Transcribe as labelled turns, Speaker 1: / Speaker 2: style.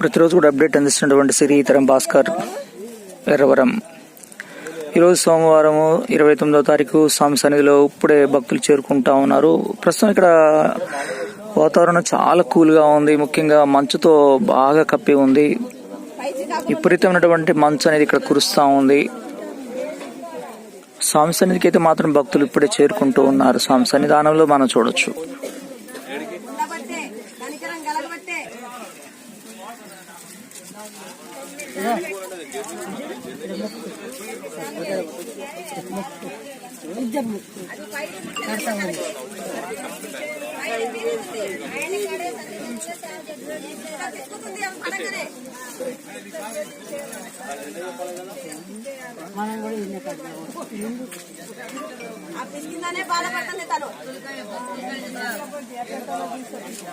Speaker 1: ప్రతిరోజు కూడా అప్డేట్ అందిస్తున్నటువంటి శ్రీతరం భాస్కర్ ఎర్రవరం. ఈరోజు సోమవారం 29వ తారీఖు స్వామి సన్నిధిలో ఇప్పుడే భక్తులు చేరుకుంటా ఉన్నారు. ప్రస్తుతం ఇక్కడ వాతావరణం చాలా కూల్గా ఉంది. ముఖ్యంగా మంచుతో బాగా కప్పి ఉంది. విపరీతమైనటువంటి మంచు అనేది ఇక్కడ కురుస్తా ఉంది. స్వామి సన్నిధికి అయితే మాత్రం భక్తులు ఇప్పుడే చేరుకుంటూ ఉన్నారు. స్వామి సన్నిధానంలో మనం చూడొచ్చు.
Speaker 2: మనం కూడా ఇన్నే బాధపడుతుంది తను.